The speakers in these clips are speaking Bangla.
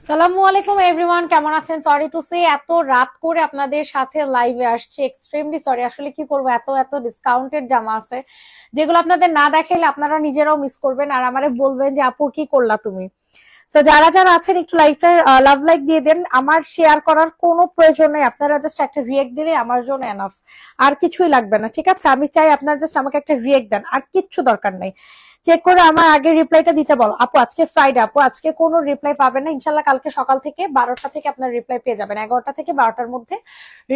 সালামু আলাইকুম এভরিওয়ান, কেমন আছেন? সরি টু সে এত রাত করে আপনাদের সাথে লাইভে আসছি, এক্সট্রিমলি সরি। আসলে কি করবো, এত এত ডিসকাউন্টেড জামা আছে যেগুলো আপনাদের না দেখাইলে আপনারা নিজেরাও মিস করবেন আর আমারে বলবেন যে আপু কি করলা তুমি। তো যারা যারা আছেন একটু লাইকটা লাভ লাইক দিয়ে দেন। আমার শেয়ার করার কোনো প্রয়োজন নেই, আপনারা জাস্ট একটা রিয়েক্ট দিলে আমার জন্য এনাফ, আর কিছুই লাগবে না। ঠিক আছে, আমি চাই আপনারা জাস্ট আমাকে একটা রিয়েক্ট দেন, আর কিচ্ছু দরকার নাই। চেক করে আমার আগে রিপ্লাইটা দিতে বলো। আপু আজকে ফ্রাইডে, আপু আজকে কোনো রিপ্লাই পাবেন না ইনশাল্লাহ। কালকে সকাল থেকে 12টা থেকে আপনার রিপ্লাই পেয়ে যাবেন, 11টা থেকে 12টার মধ্যে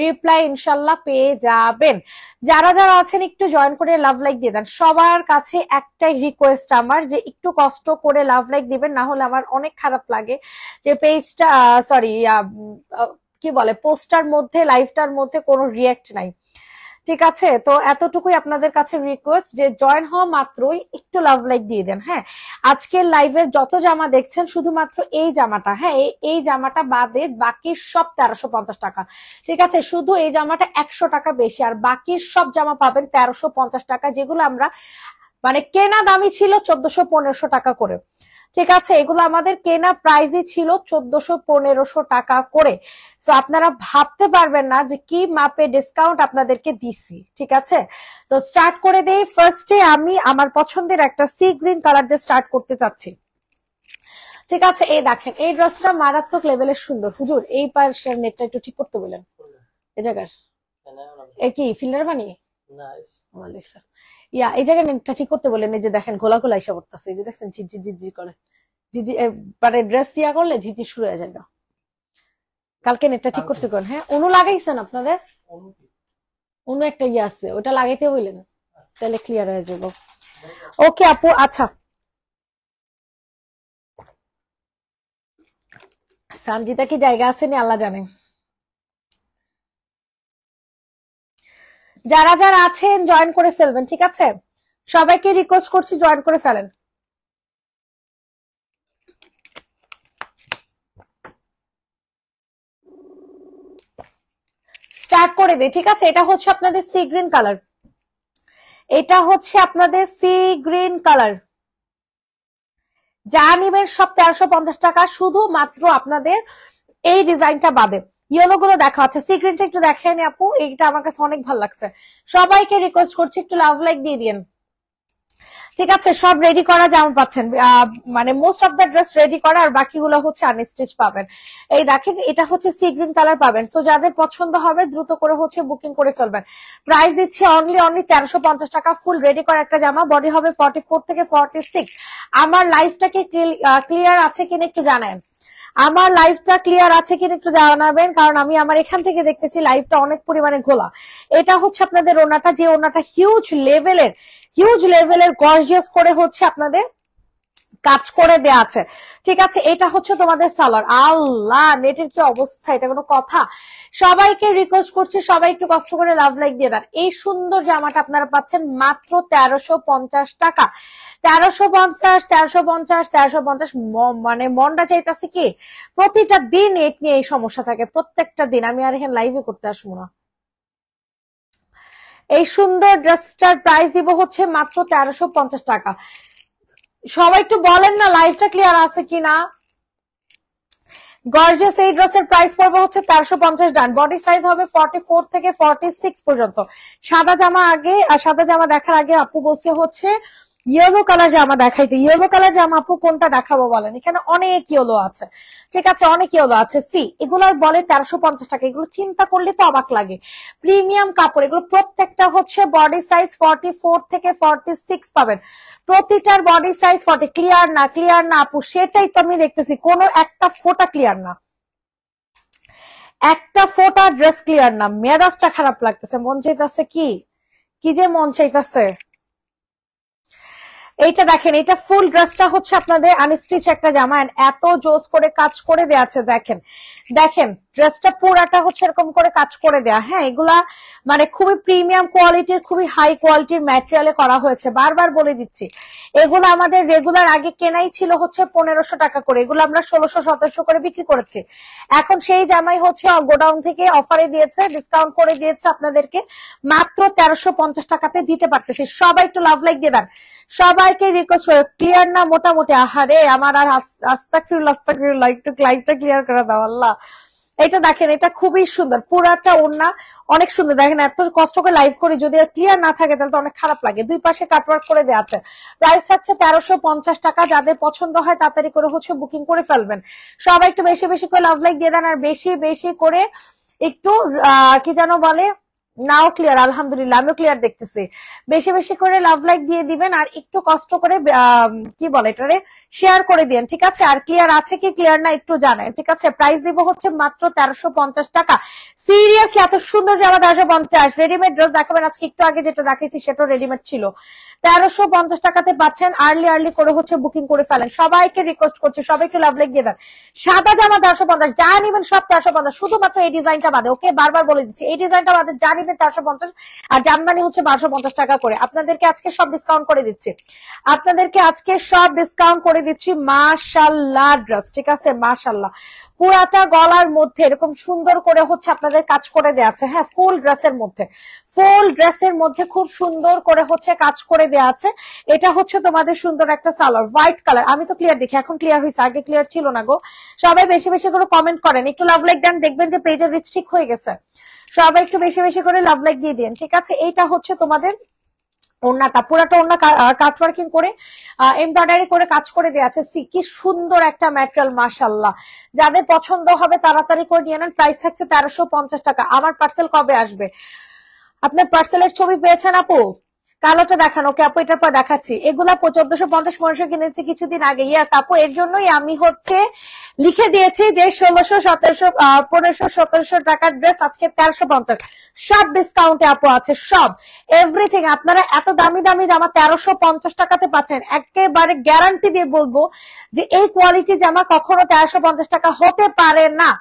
রিপ্লাই ইনশাল্লাহ পেয়ে যাবেন। যারা যারা আছেন একটু জয়েন করে লাভ লাইক দিয়ে দেন। সবার কাছে একটাই রিকোয়েস্ট আমার, যে একটু কষ্ট করে লাভ লাইক দিবেন, না হলে আমার অনেক খারাপ লাগে যে পেজটা সরি কি বলে পোস্টার মধ্যে লাইভটার মধ্যে কোনো রিয়েক্ট নাই। ঠিক আছে, তো এতটুকুই আপনাদের কাছে রিকোয়েস্ট যে জয়েন হওয়া মাত্রই একটু লাভ লাইক দিয়ে দেন। হ্যাঁ, আজকের লাইভের যত জামা দেখছেন শুধুমাত্র এই জামাটা, হ্যাঁ এই জামাটা বাদে বাকি সব 1350 টাকা। ঠিক আছে, শুধু এই জামাটা 100 টাকা বেশি, আর বাকি সব জামা পাবেন 1350 টাকা, যেগুলো আমরা মানে কেনা দামই ছিল 1400-1500 টাকা করে। ঠিক আছে, এগুলো আমাদের কেনা প্রাইসই ছিল 1400-1500 টাকা করে। তো আপনারা ভাবতে পারবেন না যে কি মাপে ডিসকাউন্ট আপনাদেরকে দিছি। ঠিক আছে, তো স্টার্ট করে দেই। ফার্স্টে আমি আমার পছন্দের একটা সি গ্রিন কালার দিয়ে স্টার্ট করতে চাচ্ছি। ঠিক আছে, এই দেখেন এই ড্রেসটা মারাত্মক লেভেলের সুন্দর। হুজুর এই পাশের নেটটা একটু ঠিক করতে বলেন, এই জায়গার এ কি ফিল্টার বানিয়ে এই জায়গায় নেটটা ঠিক করতে বলেন। এই যে দেখেন ঘোলা ঘোলা এসে পড়তেছে, এই যে দেখছেন ঝিঝি ঝিঝি করে, ঝিঝি মানে ড্রেস ইয়া করলে ঝিঝি শুরু হয়ে যায়। কালকে নেটটা ঠিক করতে করেন। হ্যাঁ, অনু লাগাইছেন আপনাদের? অনু একটা ইয়ে আছে, ওটা লাগাইতে বললেন, তাহলে ক্লিয়ার হয়ে যাবো। ওকে আপু, আচ্ছা সানজিদা কি জায়গা আছে নি আল্লাহ জানে। যারা যারা আছেন জয়েন করে ফেলবেন। ঠিক আছে, সবাইকে রিকোয়েস্ট করছি জয়েন করে ফেলেন। স্টার্ট করে দিই। ঠিক আছে, এটা হচ্ছে আপনাদের সি গ্রিন কালার, এটা হচ্ছে আপনাদের সি গ্রিন কালার। যা নিবেন সব 1350 টাকা, শুধুমাত্র আপনাদের এই ডিজাইনটা বাদে। ইয়েলো গুলো দেখা আছে, সি গ্রিনটা একটু দেখেন আপু, এইটা আমার কাছে অনেক ভালো লাগছে। সবাইকে রিকোয়েস্ট করছি একটু লাভ লাইক দিয়ে দিন। ঠিক আছে, সব রেডি করা জামা পাচ্ছেন, মানে most of the dress ready করা, আর বাকিগুলো হচ্ছে আনস্টিচ পাবেন। এই দেখেন এটা হচ্ছে সি গ্রিন কালার পাবেন। সো যাদের পছন্দ হবে দ্রুত করে হচ্ছে বুকিং করে ফেলবেন। প্রাইস দিচ্ছে অনলি 1350 টাকা। ফুল রেডি করা একটা জামা, বডি হবে 44 থেকে 46। আমার লাইফটাকে ক্লিয়ার আছে কিনা একটু জানেন, আমার লাইফটা ক্লিয়ার আছে কিনা একটু জানাবেন, কারণ আমি আমার এখান থেকে দেখতেছি লাইফটা অনেক পরিমাণে ঘোলা। এটা হচ্ছে আপনাদের ওনাটা, যে ওনাটা হিউজ লেভেলের গর্জিয়াস করে হচ্ছে আপনাদের কাজ করে দেয়া আছে। ঠিক আছে, এটা হচ্ছে তোমাদের সালোয়ার। আল্লাহ নেটের কি অবস্থা, এটা কোনো কথা? সবাইকে রিকোয়েস্ট করছি সবাই একটু কষ্ট করে লাভ লাইক দিয়ে দেন। এই সুন্দর জামাটা আপনারা পাচ্ছেন মাত্র 1350 টাকা। 1350 মানে মনটা চাইতেছে কি প্রতিটা দিন নেট নিয়ে এই সমস্যা থাকে, প্রত্যেকটা দিন। আমি আর এখানে লাইভে করতে আসবো না। এই সুন্দর ড্রেসটার প্রাইস দিব হচ্ছে মাত্র 1350 টাকা। সবাই একটু বলেন না লাইভটা ক্লিয়ার আছে কিনা। গর্জিয়াস এই ড্রেসের প্রাইস পড়বে হচ্ছে 1350। ডান, বডি সাইজ হবে 44 থেকে 46 পর্যন্ত। সাদা জামা দেখার আগে আপু বলছে হচ্ছে ইয়েলো কালার জামা দেখাইতে। ইয়েলো কালার জামা আপু কোনটা দেখাবো বলেন, এখানে অনেক ইয়েলো আছে। ঠিক আছে, অনেক ইয়েলো আছে। এগুলো বলে 1350 টাকা, এগুলো চিন্তা করলে তো অবাক লাগে। প্রিমিয়াম কাপড়, এগুলো প্রত্যেকটা হচ্ছে বডি সাইজ 44 থেকে 46 পাবেন। প্রতিটার বডি সাইজ 40। ক্লিয়ার না আপু, সেটাই তো আমি দেখতেছি, কোনো একটা ফোটা ক্লিয়ার না, একটা ফোটা ড্রেস ক্লিয়ার না। মেজাজটা খারাপ লাগতেছে, মন চাইতেছে কি কি যে মন চাইতেছে। এইটা দেখেন, এটা ফুল ড্রেসটা হচ্ছে আপনাদের আনস্টিচ একটা জামা, এত জোস করে কাজ করে দেয়া আছে। দেখেন ড্রেসটা পুরাটা হচ্ছে এরকম করে কাজ করে দেয়া। হ্যাঁ, এগুলা মানে খুবই প্রিমিয়াম কোয়ালিটির, খুবই হাই কোয়ালিটির ম্যাটেরিয়ালে করা হয়েছে। বারবার বলে দিচ্ছি, এগুলো আমাদের রেগুলার আগে কেনাই ছিল হচ্ছে 1500 টাকা করে, এগুলো আমরা 1600-1700 করে বিক্রি করেছি। এখন সেই জামাই হচ্ছে গোডাউন থেকে অফারে দিয়েছে, ডিসকাউন্ট করে দিয়েছে আপনাদেরকে, মাত্র 1350 টাকাতে দিতে পারতেছি। সবাই একটু লাভ লাইক দিয়ে দেন, সবাইকে রিকোয়েস্ট করে। ক্লিয়ার না মোটামুটি? আহারে আমার আর আস্তাগফিরুল্লাহ, একটু লাইভটা ক্লিয়ার করে দাও আল্লাহ। এটা দেখেন, এটা খুবই সুন্দর, পুরাটা ওড়না অনেক সুন্দর। দেখেন এত কষ্ট করে লাইভ করি, যদি ক্লিয়ার না থাকে তাহলে তো অনেক খারাপ লাগে। দুই পাশে কাটওয়ার্ক করে দেওয়া আছে। প্রাইস থাকছে 1350 টাকা। যাদের পছন্দ হয় তাড়াতাড়ি করে হচ্ছে বুকিং করে ফেলবেন। সবাই একটু বেশি বেশি করে লাভ লাইক দিয়ে দেন, আর বেশি বেশি করে একটু কি যেন বলে, নাও ক্লিয়ার, আলহামদুলিল্লাহ আমিও ক্লিয়ার দেখতেছি। বেশি বেশি করে লাভ লাইক দিয়ে দিবেন, আর একটু কষ্ট করে কি বলে এটারে শেয়ার করে দিন, ঠিক আছে? আর ক্লিয়ার আছে কি ক্লিয়ার না একটু জানেন, ঠিক আছে? প্রাইস দিব হচ্ছে মাত্র 1350 টাকা। সিরিয়াসলি এত সুন্দর জামা 1350। রেডিমেড ড্রেস দেখাবেন আজকে, একটু আগে যেটা দেখাইছি সেটাও রেডিমেড ছিল। 1350 টাকাতে পাচ্ছেন। আর্লি করে হচ্ছে বুকিং করে ফেলেন। সবাইকে রিকোয়েস্ট করছি, সবাই একটু লাভ লাইক দিয়ে দেন। সাদা জামা 1350, যা নিবেন সব 1350, শুধুমাত্র এই ডিজাইনটা বাদে। ওকে, বারবার বলে দিচ্ছি, এই ডিজাইনটা বাদে যা নিবেন 1350, আর জামদানি হচ্ছে 1250 টাকা করে। আপনাদেরকে আজকে সব ডিসকাউন্ট করে দিচ্ছি, আপনাদেরকে আজকে সব ডিসকাউন্ট করে দিচ্ছি। মাশাআল্লাহ ড্রেস, ঠিক আছে? মাশাআল্লাহ পুরাটা গলার মধ্যে এরকম সুন্দর করে হচ্ছে আপনাদের কাজ করে দেওয়া আছে। হ্যাঁ, ফুল ড্রেসের মধ্যে, ফুল ড্রেসের মধ্যে খুব সুন্দর করে হচ্ছে কাজ করে দেওয়া আছে। এটা হচ্ছে তোমাদের সুন্দর একটা সালোয়ার, হোয়াইট কালার। আমি তো ক্লিয়ার দেখি, এখন ক্লিয়ার হয়েছে, আগে ক্লিয়ার ছিল না গো। সবাই বেশি বেশি করে কমেন্ট করেন, একটু লাভ লাইক দেন, দেখবেন যে পেজের রিচ ঠিক হয়ে গেছে। সবাই একটু বেশি বেশি করে লাভ লাইক দিয়ে দিন, ঠিক আছে? এইটা হচ্ছে তোমাদের ওড়নাটা, পুরাটা ওড়না কাটওয়ার্কিং করে এমব্রয়ডারি করে কাজ করে দেওয়া আছে। কি সুন্দর একটা ম্যাটেরিয়াল, মাশাআল্লাহ। যাদের পছন্দ হবে তাড়াতাড়ি করে নিয়ে নেন। প্রাইস থাকছে 1350 টাকা। আমার পার্সেল কবে আসবে? আপনার পার্সেলের ছবি পেয়েছেন আপু? কালোটা দেখান। ওকে আপু, এটার পর দেখাচ্ছি। এগুলা 1450 1500 কিনেছি কিছুদিন আগে। ইয়াস আপু, এর জন্যই আমি হচ্ছে লিখে দিয়েছি যে 1600 1700 1500 1700 টাকার ড্রেস আজকে 1350। সব ডিসকাউন্টে আপু আছে, সব এভরিথিং। আপনারা এত দামি দামি জামা 1350 টাকাতে পাচ্ছেন। একেবারে গ্যারান্টি দিয়ে বলবো যে এই কোয়ালিটি জামা কখনো 1350 টাকা হতে পারে না।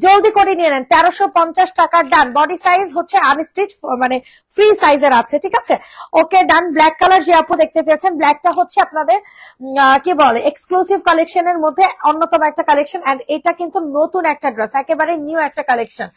জলদি করে নিয়ে নেন, 1350 টাকার ডান। বডি সাইজ হচ্ছে আনস্টিচ, মানে ফ্রি সাইজের আছে, ঠিক আছে? ওকে ডান। ব্ল্যাক কালার যে আপু দেখতে চেয়েছেন, ব্ল্যাকটা হচ্ছে আপনাদের কি বলে এক্সক্লুসিভ কালেকশনের মধ্যে অন্যতম একটা কালেকশন। এন্ড এটা কিন্তু নতুন একটা ড্রেস, একেবারে নিউ একটা কালেকশন।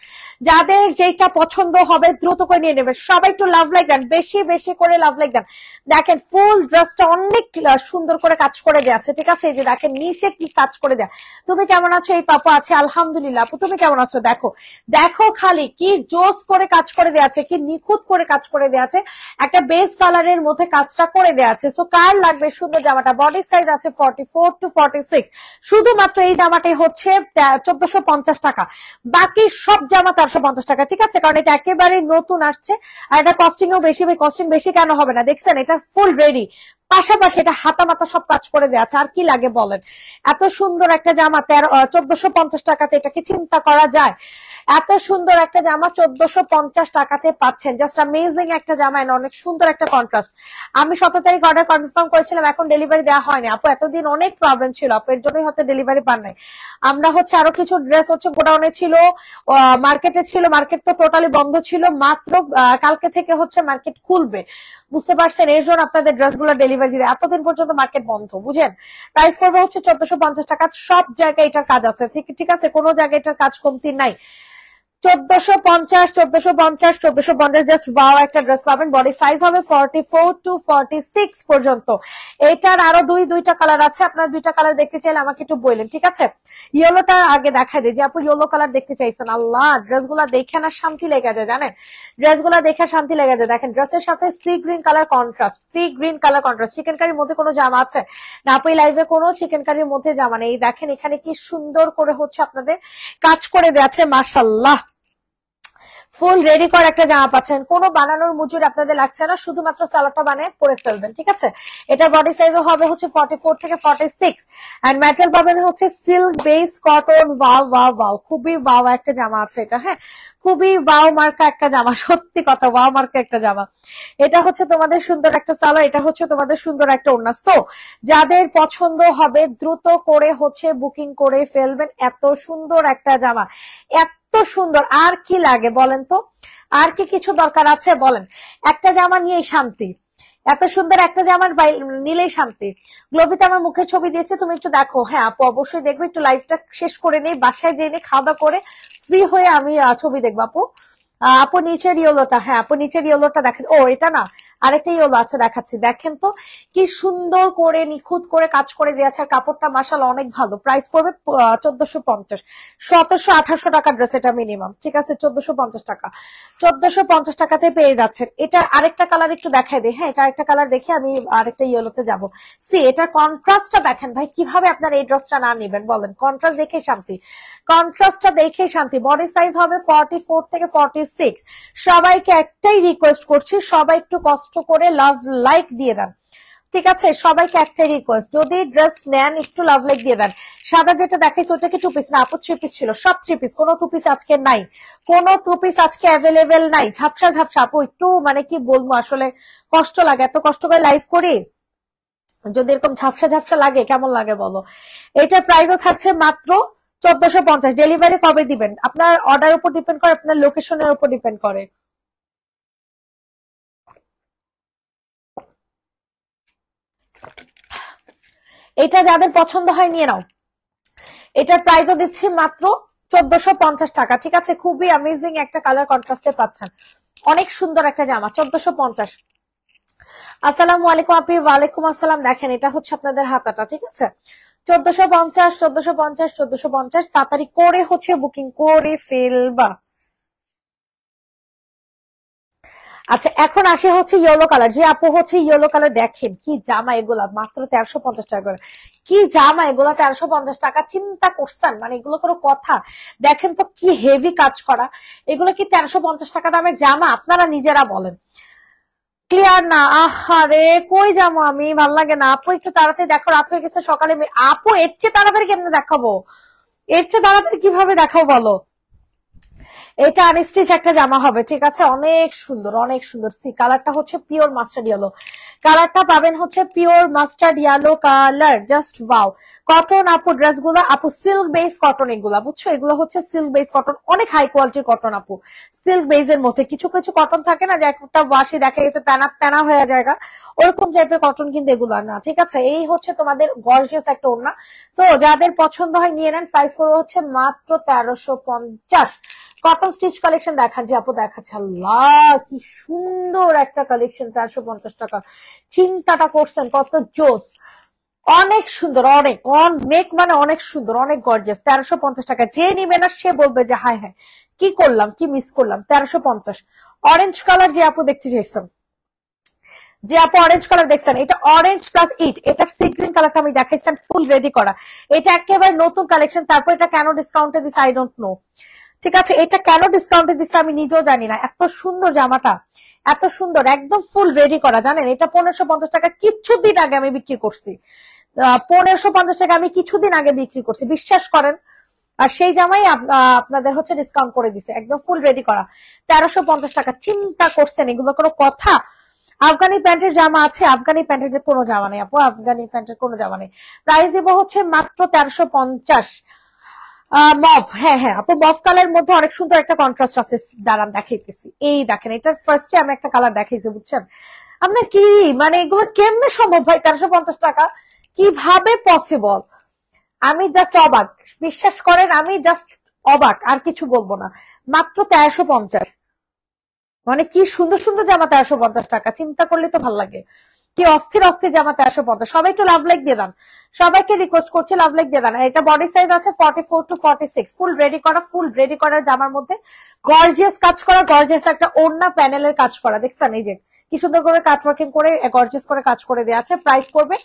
যাদের যেটা পছন্দ হবে দ্রুত করে নিয়ে নেবেন। সবাই একটু লাভ লাইক দেন, বেশি বেশি করে লাভ লাইক দেন। দেখেন ফুল ড্রেসটা অনেক সুন্দর করে কাজ করে দেওয়া আছে, ঠিক আছে? এই যে দেখেন নিচে কি কাজ করে দেয়া। তুমি কেমন আছো? এই পাপা আছে আলহামদুলিল্লাহ। আপু তুমি কেমন আছো? দেখো দেখো খালি কি জোস করে কাজ করে দেওয়া আছে, কি নিখুঁত করে কাজ করে দেওয়া আছে। একটা বেস কালারের মধ্যে কাজটা করে দেওয়া আছে। সো কার লাগবে সুন্দর জামাটা? বডি সাইজ আছে 44 to 46। শুধুমাত্র এই জামাটাই হচ্ছে 1450 টাকা। বাকি সব জামা 1350 টাকা, ঠিক আছে? কারণ এটা একেবারে নতুন আসছে, আর এটা কস্টিংও বেশি। কস্টিং বেশি কেন হবে না? দেখছেন এটা ফুল রেডি, পাশাপাশি এটা হাতা মাতা সব কাজ করে দেওয়া আছে। আর কি লাগে বলেন? এত সুন্দর একটা জামা 1450 টাকাতে, এটা কি চিন্তা করা যায়? এত সুন্দর একটা জামা 1450 টাকাতে পাচ্ছেন। জাস্ট অ্যামেজিং একটা জামা, অনেক সুন্দর একটা কন্ট্রাস্ট। আমি 17 তারিখ অর্ডার কনফার্ম করেছিলাম, এখন ডেলিভারি দেওয়া হয়নি আপু। এতদিন অনেক প্রবলেম ছিল আপু, এর জন্যই হয়তো ডেলিভারি পান নাই। আমরা হচ্ছে আরো কিছু ড্রেস হচ্ছে গোডাউনে ছিল, মার্কেটে ছিল, মার্কেট তো টোটালি বন্ধ ছিল। মাত্র কালকে থেকে হচ্ছে মার্কেট খুলবে, বুঝতে পারছেন? এর জন্য আপনাদের ড্রেসগুলো ডেলিভারি দিতে এতদিন পর্যন্ত মার্কেট বন্ধ, বুঝেন? প্রাইস করবে হচ্ছে 1450 টাকা। সব জায়গায় এটার কাজ আছে, ঠিক আছে? কোনো জায়গায় এটার কাজ কমতি নাই। 1450 জাস্ট ওয়াও একটা ড্রেস পাবেন। বডি সাইজ হবে 44 to 46 পর্যন্ত। এটার আরো দুইটা কালার আছে। আপনার দুইটা কালার দেখতে চাইলে আমাকে একটু বললেন, ঠিক আছে? ইয়েলোটা আগে দেখাই দিই, যে আপু ইয়েলো কালার দেখতে চাইছেন। আল্লাহ ড্রেসগুলা দেখে না শান্তি লেগে যায়, জানেন? ড্রেসগুলা দেখে শান্তি লেগে যায়। দেখেন ড্রেসের সাথে sea green colour contrast, sea green colour contrast. Chicken কারির মধ্যে কোনো জামা আছে না আপু? লাইভে কোনো চিকেন কারির মধ্যে জামা নেই। দেখেন এখানে কি সুন্দর করে হচ্ছে আপনাদের কাজ করে দেওয়া, মাশাআল্লাহ। ফুল রেডি করা একটা জামা পাচ্ছেন, কোনো বানানোর মজুরি আপনাদের লাগছে না, শুধুমাত্র সালোয়ারটা বানিয়ে পরে ফেলবেন, ঠিক আছে? এটা বডি সাইজও হবে হচ্ছে 44 থেকে 46। এন্ড ম্যাটেরিয়াল পাবেন হচ্ছে silk base cotton. Wow wow wow, খুবই ওয়াও একটা জামা আছে এটা। হ্যাঁ, খুবই ওয়াও মার্কা একটা জামা, সত্যি কথা ওয়াও মার্কা একটা জামা। এটা হচ্ছে তোমাদের সুন্দর একটা সালোয়ার, এটা হচ্ছে তোমাদের সুন্দর একটা ওড়না। সো যাদের পছন্দ হবে দ্রুত করে হচ্ছে বুকিং করে ফেলবেন। এত সুন্দর একটা জামা, এত সুন্দর, আর কি লাগে বলেন তো? আর কি কিছু দরকার আছে বলেন? একটা জামা নিয়ে শান্তি, এত সুন্দর একটা জামার নিলেই শান্তি। গ্লোভিতে আমার মুখের ছবি দিয়েছে, তুমি একটু দেখো। হ্যাঁ আপু অবশ্যই দেখবো, একটু লাইভটা শেষ করে নেই, বাসায় যেয়ে খাওয়া দাওয়া করে ফ্রি হয়ে আমি ছবি দেখবো আপু। আপু নিচের ইয়েলোটা, হ্যাঁ আপু নিচের ইয়েলোটা দেখেন। ও এটা না, আরেকটা ইয়েলো আছে দেখাচ্ছি, দেখেন তো কি সুন্দর করে নিখুঁত করে কাজ করে দিয়েছে। আর কাপড়টা মাশাআল্লাহ অনেক ভালো। প্রাইস পড়বে 1450, 1700-1800 টাকা ড্রেস এটা মিনিমাম, ঠিক আছে? 1450 টাকা, 1450 টাকাতে পেয়ে যাচ্ছেন। এটা আরেকটা কালার একটু দেখাই দিই। হ্যাঁ এটা আরেকটা কালার দেখে আমি আরেকটা ইয়েলোতে যাবো। সি এটার কন্ট্রাস্টটা দেখেন ভাই, কিভাবে আপনার এই ড্রেসটা না নিবেন বলেন? কন্ট্রাস্ট দেখে শান্তি, কন্ট্রাস্টটা দেখে শান্তি। বডি সাইজ হবে 44 থেকে 46। সবাইকে একটাই রিকোয়েস্ট করছি, সবাই একটু কষ্ট করে লাভ লাইক দিয়ে দেন, ঠিক আছে? সবাইকে একটাই রিকোয়েস্ট, যদি ড্রেস নেন একটু লাভ লাইক দিয়ে দেন। সাদা যেটা দেখাইছে ওটা কি 2 পিস? না আপু 3 পিস ছিল, সব 3 পিস, কোনো 2 পিস আজকে নাই, কোনো 2 পিস আজকে অ্যাভেলেবেল নাই। ঝাপসা ঝাপসা আপু, একটু মানে কি বলবো, আসলে কষ্ট লাগে, এত কষ্ট করে লাইভ করি, যদি এরকম ঝাপসা ঝাপসা লাগে কেমন লাগে বলো? এটার প্রাইসও থাকছে মাত্র 1450। ডেলিভারি কবে দিবেন? আপনার অর্ডার উপর ডিপেন্ড করে, আপনার লোকেশনের উপর ডিপেন্ড করে। এটা যাদের পছন্দ হয় নিয়ে নাও। এটার প্রাইসও দিচ্ছি মাত্র 1450 টাকা, ঠিক আছে? খুবই অ্যামেজিং একটা কালার কন্ট্রাস্টে পাচ্ছেন, অনেক সুন্দর একটা জামা, 1450। আসসালামু আলাইকুম আপনি। ওয়ালাইকুম আসসালাম। দেখেন এটা হচ্ছে আপনাদের হাতাটা, ঠিক আছে? 1450, 1450, 1450। তাড়াতাড়ি করে হচ্ছে বুকিং করে ফেলবা। আচ্ছা এখন আসে হচ্ছে ইয়েলো কালার। যে আপু হচ্ছে ইয়েলো কালার, দেখেন কি জামা এগুলা, মাত্র 1350 টাকা করে। কি জামা এগুলা 1350 টাকা, চিন্তা করছেন? মানে এগুলো কোনো কথা? দেখেন তো কি হেভি কাজ করা, এগুলো কি 1350 টাকা দামের জামা? আপনারা নিজেরা বলেন। ক্লিয়ার না? আহারে কই যাবো আমি, ভাল লাগে না আপু, একটু তাড়াতাড়ি দেখো, রাত হয়ে গেছে সকালে। আপু এর চেয়ে তাড়াতাড়ি কেমনে দেখাবো, এর চেয়ে তাড়াতাড়ি কিভাবে দেখাবো বলো? এটা আনস্টিচ একটা জামা হবে, ঠিক আছে? অনেক সুন্দর, অনেক সুন্দর। সি কালারটা হচ্ছে পিওর মাস্টার্ড ইয়েলো, কালারটা পাবেন হচ্ছে pure mustard yellow colour, just wow. Cotton আপু ড্রেসগুলো, আপু সিল্ক বেস কটন, এগুলা বুঝছো, এগুলো হচ্ছে সিল্ক বেস কটন, অনেক হাই কোয়ালিটির কটন আপু। সিল্ক বেসের মধ্যে কিছু কিছু কটন থাকে না যে একটা ওয়াশে দেখা গেছে তেনা তেনা হয়ে যায়, ওরকম টাইপের কটন কিন্তু এগুলো না, ঠিক আছে? এই হচ্ছে তোমাদের গর্জিয়াস একটা ওড়না। তো যাদের পছন্দ হয় নিয়ে নেন। প্রাইস করবো হচ্ছে মাত্র 1350। কটন স্টিচ কালেকশন দেখাচ্ছি আপু, দেখাচ্ছে। আল্লাহ কি সুন্দর একটা কালেকশন, 1350 টাকা। চিন্তাটা করছেন কত জোস, অনেক সুন্দর, অনেক অনেক মানে অনেক সুন্দর, অনেক গর্জিয়াস। 1350 টাকা, যে নিবে না সে বলবে যে হায় হায় কি করলাম, কি মিস করলাম। 1350। অরেঞ্জ কালার যে আপু দেখতে চাইছেন, যে আপু অরেঞ্জ কালার দেখছেন, এটা অরেঞ্জ প্লাস ইট, এটা সি গ্রিন কালারটা আমি দেখাইছেন ফুল রেডি করা। এটা একেবারে নতুন কালেকশন। তারপর এটা কেন ডিসকাউন্টে দিছে আই ডোন্ট নো, ঠিক আছে? এটা কেন ডিসকাউন্টে দিচ্ছে আমি নিজেও জানি না। এত সুন্দর জামাটা, এত সুন্দর, একদম ফুল রেডি করা। জানেন এটা 1550 টাকা কিছুদিন আগে আমি বিক্রি করছি, 1550 টাকা আমি কিছুদিন আগে বিক্রি করছি, বিশ্বাস করেন। আর সেই জামাই আপনাদের হচ্ছে ডিসকাউন্ট করে দিছে, একদম ফুল রেডি করা, 1350 টাকা। চিন্তা করছেন এগুলো কোনো কথা? আফগানি প্যান্টের জামা আছে, আফগানি প্যান্টের যে কোনো জামা নেই আপু, আফগানি প্যান্টের কোনো জামা নেই। প্রাইস দিব হচ্ছে মাত্র 1350। মভ, হ্যাঁ হ্যাঁ আপু, মভ কালার মধ্যে অনেক সুন্দর একটা কন্ট্রাস্ট আছে, দাঁড়ান দেখাইতেছি। এই দেখেন, এটার ফার্স্টে আমি একটা কালার দেখাইছি, বুঝছেন? আপনার কি মানে এগুলো কেমনে সম্ভব ভাই? 1350 টাকা কিভাবে পসিবল? আমি জাস্ট অবাক, বিশ্বাস করেন আমি জাস্ট অবাক, আর কিছু বলবো না। মাত্র 1350, মানে কি সুন্দর সুন্দর জামা 1350 টাকা, চিন্তা করলে তো ভাল লাগে। কি অস্থির অস্থির জামা 1350। সবাই একটু লাভ লাইক দিয়ে দেন, সবাইকে রিকোয়েস্ট করছি লাভ লাইক দিয়ে দেন। এটা বডি সাইজ আছে 44 টু 46, ফুল রেডি করা, ফুল রেডি করার জামার মধ্যে গর্জিয়াস কাজ করা, গর্জিয়াস একটা ওড়না প্যানেলের কাজ করা, দেখছেন? এই যে কি সুন্দর করে কাট ওয়ার্কিং করে গর্জিয়াস করে কাজ করে দেওয়া আছে। প্রাইস করবে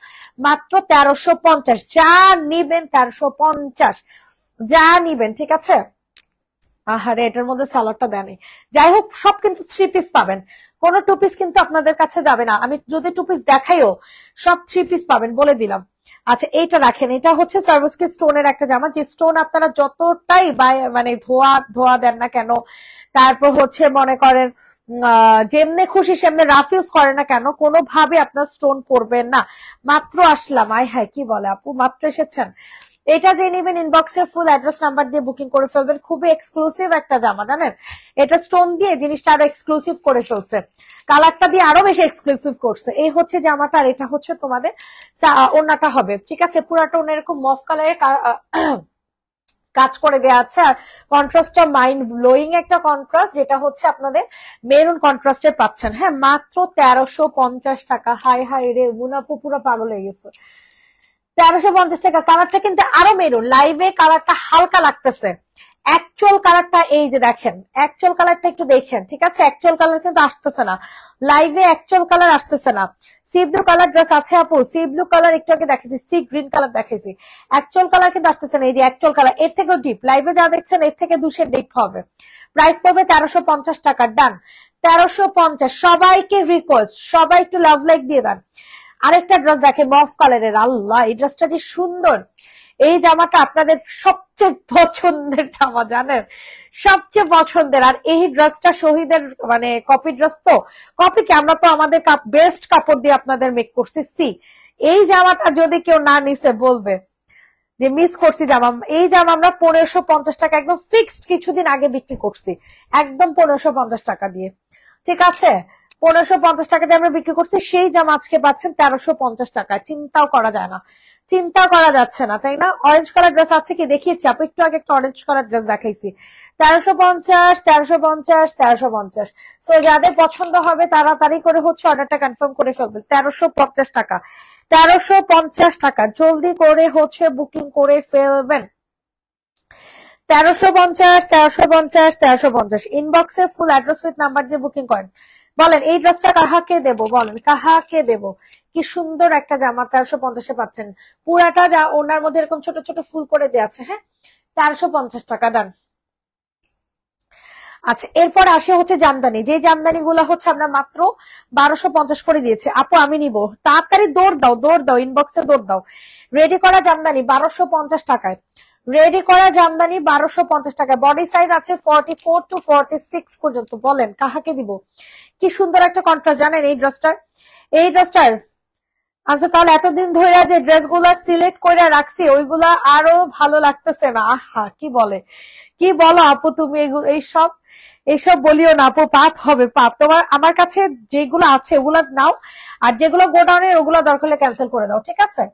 মাত্র 1350। যা নিবেন 1350, যা নিবেন, ঠিক আছে? আহারে এটার মধ্যে সালোয়ারটা দেয়নি। যাই হোক সব কিন্তু 3 পিস পাবেন, কোনো 2 পিস কিন্তু আপনাদের কাছে যাবে না। আমি যদি 2 পিস দেখাইও সব 3 পিস পাবেন, বলে দিলাম। আচ্ছা এইটা রাখেন, এটা হচ্ছে সার্ভিসকি স্টোনের একটা জামা, যে স্টোন আপনারা যতটাই মানে ধোয়া ধোয়া দেন না কেন, তারপর হচ্ছে মনে করেন যেমনে খুশি সেমনে রাফ ইউজ করে না কেন, কোনোভাবে আপনার স্টোন পড়বেন না। মাত্র আসলাম, আয় হায় কি বলে আপু, মাত্র এসেছেন। এটা যে নেবেন ইনবক্সে ফুল অ্যাড্রেস নাম্বার দিয়ে বুকিং করে ফেলবেন। খুবই এক্সক্লুসিভ একটা জামা, জানেন এটা স্টোন দিয়ে জিনিসটা আরো এক্সক্লুসিভ করে ফেলছে, কালারটা দিয়ে আরো বেশি এক্সক্লুসিভ করছে। এই হচ্ছে জামাটা, আর এটা হচ্ছে তোমাদের ওড়নাটা হবে, ঠিক আছে। পুরাটা ওড়না এরকম মফ কালারের কাজ করে দেওয়া আছে, আর কন্ট্রাস্টটা মাইন্ড ব্লোয়িং একটা কন্ট্রাস্ট, যেটা হচ্ছে আপনাদের মেরুন কন্ট্রাস্টের পাচ্ছেন। হ্যাঁ, মাত্র 1350 টাকা। হাই হাই রে, মুনাপু পুরো পাগল হয়ে গেছে। 1350 টাকা। কালারটা কিন্তু আরো মেরুন, লাইভে কালারটা হালকা লাগতেছে, অ্যাকচুয়াল কালারটা এই যে দেখেন, অ্যাকচুয়াল কালারটা একটু দেখেন, ঠিক আছে। অ্যাকচুয়াল কালার কিন্তু আসতেছে না লাইভে, অ্যাকচুয়াল কালার আসতেছে না। সি ব্লু কালার ড্রেস আছে আপু, সি ব্লু কালার একটু আগে দেখেছি, সি গ্রিন কালার দেখেছি, অ্যাকচুয়াল কালার কিন্তু আসতেছে না। এই যে অ্যাকচুয়াল কালার, এর থেকেও ডিপ, লাইভে যা দেখছেন এর থেকে 200 ডিপ হবে। প্রাইস পড়বে 1350 টাকা। ডান, 1350। সবাইকে রিকোয়েস্ট, সবাই একটু লাভ লাইক দিয়ে দেন। আরেকটা ড্রেস দেখে মফ কালারের, আল্লাহ এই ড্রেসটা যে সুন্দর। এই জামাটা আপনাদের সবচেয়ে পছন্দের জামা, জানেন সবচেয়ে পছন্দের। আর এই ড্রেসটা শহীদের মানে কপি ড্রেস, তো কপি কি, আমরা তো আমাদের বেস্ট কাপড় দিয়ে আপনাদের মেক করছি। সি এই জামাটা যদি কেউ না নিছে বলবে যে মিস করছি জামা। এই জামা আমরা 1550 টাকা একদম ফিক্সড কিছুদিন আগে বিক্রি করছি, একদম 1550 টাকা দিয়ে, ঠিক আছে। 1550 টাকা দিয়ে আমরা বিক্রি করছি, সেই জামা আজকে পাচ্ছেন 1350 টাকা। চিন্তাও করা যায় না, চিন্তা করা যাচ্ছে না, তাই না। অরেঞ্জ কালার ড্রেস আছে কি দেখিয়েছি আপু, একটু আগে একটা অরেঞ্জ কালার ড্রেস দেখাইছি। 1350, 1350, 1350। সো যাদের পছন্দ হবে তাড়াতাড়ি করে হচ্ছে অর্ডারটা কনফার্ম করে ফেলবেন। 1350 টাকা, 1350 টাকা, জলদি করে হচ্ছে বুকিং করে ফেলবেন। 1350, 1350, 1350। ইনবক্সে ফুল অ্যাড্রেস উইথ নাম্বার দিয়ে বুকিং করেন। বলেন এই ড্রেসটা কাহাকে দেব, বলেন কাহাকে দেব। কি সুন্দর একটা জামা 1350-এ পাচ্ছেন। পুরাটা যা ওনার মধ্যে এরকম ছোট ছোট ফুল করে দেওয়া আছে। হ্যাঁ, 1350 টাকা। ডান। আচ্ছা, এরপর আসে হচ্ছে জামদানি। যে জামদানি গুলো হচ্ছে আমরা মাত্র 1250 করে দিয়েছি। আপু আমি নিব, তাড়াতাড়ি দৌড় দাও, দৌড় দাও, ইনবক্সে দৌড় দাও। রেডি করা জামদানি 1250 টাকায়, রেডি করা জামদানি 1250 টাকায়। বডি সাইজ আছে 44 to 46 পর্যন্ত। বলেন কাহাকে দিব। কি সুন্দর একটা কন্ট্রাস্ট, জানেন এই ড্রেসটার, এই ড্রেসটার। আচ্ছা, তাহলে এতদিন ধরে যে ড্রেস গুলা সিলেক্ট করে রাখছি ওইগুলা আরো ভালো লাগতেছে না। আহা, কি বলে, কি বলো আপু তুমি, এইসব এইসব বলিও না আপু, পাপ হবে পাপ। তোমার আমার কাছে যেগুলো আছে ওগুলো নাও, আর যেগুলো গোডাউনের ওগুলো দরকার হলে ক্যান্সেল করে দাও, ঠিক আছে।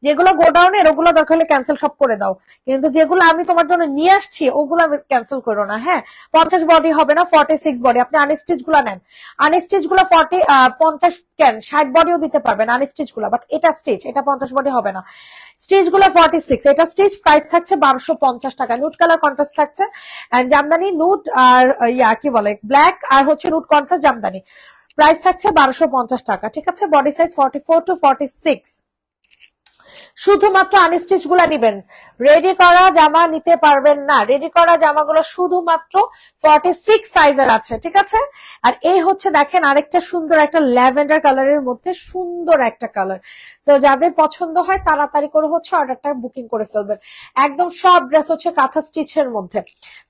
যেগুলো গোডাউনের ওগুলো দরকার হলে ক্যান্সেল সব করে দাও, কিন্তু যেগুলো আমি তোমার জন্য নিয়ে আসছি ওগুলো ক্যান্সেল করো না। হ্যাঁ, 50 বডি হবে না, 46 বডি। আপনি আনস্টিচ গুলা নেন, আনস্টিচ গুলা 50 কেন 60 বডিও দিতে পারবেন আনস্টিচ গুলা, বাট এটা স্টিচ, এটা 50 বডি হবে না। স্টিচ গুলা 46, এটা স্টিচ। প্রাইস থাকছে 1250 টাকা। নুট কালার কন্ট্রাস্ট থাকছে, এন্ড জামদানি নুট আর কি বলে ব্ল্যাক আর হচ্ছে নুট কন্ট্রাস্ট জামদানি। প্রাইস থাকছে 1250 টাকা, ঠিক আছে। Body size 44 to 46। শুধুমাত্র আনস্টিচ গুলা নিবেন, রেডি করা জামা নিতে পারবেন না। রেডি করা জামাগুলো শুধুমাত্র 46 সাইজের আছে, ঠিক আছে। আর এই হচ্ছে দেখেন আরেকটা সুন্দর একটা ল্যাভেন্ডার কালারের মধ্যে সুন্দর একটা কালার। তো যাদের পছন্দ হয় তাড়াতাড়ি করে হচ্ছে অর্ডারটা বুকিং করে ফেলবেন। একদম সব ড্রেস হচ্ছে কাঁথা স্টিচের মধ্যে,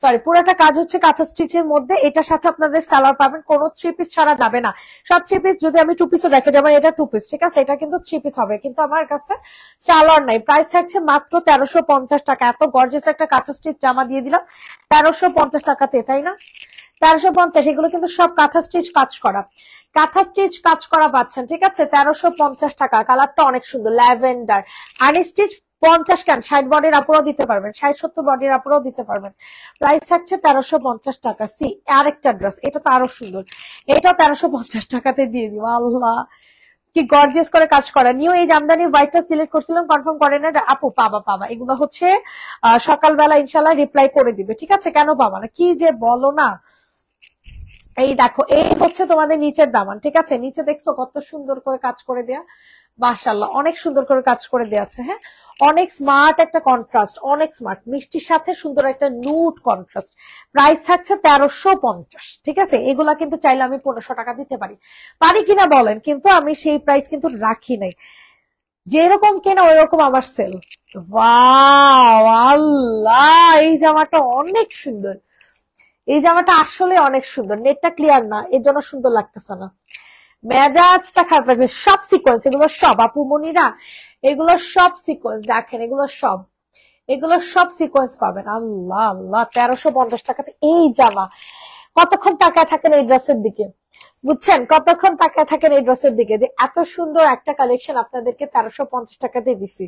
সরি পুরোটা কাজ হচ্ছে কাঁথা স্টিচের মধ্যে। এটার সাথে আপনাদের সালোয়ার পাবেন, কোনো 3 পিস ছাড়া যাবে না। সব 3 পিস, যদি আমি 2 পিসও রেখে যাবো, এটা 2 পিস, ঠিক আছে। এটা কিন্তু 3 পিস হবে, কিন্তু আমার কাছে সালোয়ার নাই। প্রাইস থাকছে মাত্র 1350 টাকা। এত গর্জিয়াস একটা কাঁথা স্টিচ জামা দিয়ে দিলাম 1350 টাকাতে, তাই না। 1350, এগুলো কিন্তু সব কাঁথা স্টিচ কাজ করা, কাঁথা স্টিচ কাজ করা পাচ্ছেন, ঠিক আছে। 1350 টাকা। কালারটা অনেক সুন্দর ল্যাভেন্ডার। আনস্টিচ 50 কেন 60 বডির আপুরাও দিতে পারবেন, 60-70 বডির আপুরাও দিতে পারবেন। প্রাইস থাকছে 1350 টাকা। সি আরেকটা ড্রেস, এটা তো আরো সুন্দর, এটা 1350 টাকাতে দিয়ে দিব। আল্লাহ কি গর্জিয়াস করে কাজ করা। নিউ এই জামদানি হোয়াইটটা সিলেক্ট করছিলাম, কনফার্ম করে না যে আপু পাবা পাবা, এগুলো হচ্ছে সকালবেলা ইনশাল্লাহ রিপ্লাই করে দিবে, ঠিক আছে। কেন পাবা না, কি যে বলো না। এই দেখো, এই হচ্ছে তোমাদের নিচের দামান, ঠিক আছে। নিচে দেখছো কত সুন্দর করে কাজ করে দেয়া, মাশাআল্লাহ অনেক সুন্দর করে কাজ করে দেয়া আছে। হ্যাঁ, অনেক স্মার্ট একটা কন্ট্রাস্ট, অনেক স্মার্ট, মিষ্টির সাথে সুন্দর একটা নুট কন্ট্রাস্ট। প্রাইস থাকছে 1350, ঠিক আছে। এগুলা কিন্তু চাইলে আমি 1500 টাকা দিতে পারি, পারি কিনা বলেন, কিন্তু আমি সেই প্রাইস কিন্তু রাখি নাই। যেরকম কেনা ওই রকম আমার সেল। ওয়াও, আল্লাহ এই জামাটা অনেক সুন্দর, এই জামাটা আসলে অনেক সুন্দর। নেটটা ক্লিয়ার না, এর জন্য সুন্দর লাগতেছে না, মেজাজটা খারাপ আছে। সব সিকোয়েন্স, এগুলো সব আপু মনিরা, এগুলো সব সিকোয়েন্স দেখেন, এগুলো সব এগুলো সব সিকোয়েন্স পাবেন। আল্লাহ আল্লাহ, 1350 টাকাতে এই জামা। কতক্ষণ তাকায় থাকেন এই ড্রেসের দিকে, বুঝছেন? কতক্ষণ তাকায় থাকেন এই ড্রেসের দিকে, যে এত সুন্দর একটা কালেকশন আপনাদেরকে 1350 টাকাতে দিছি।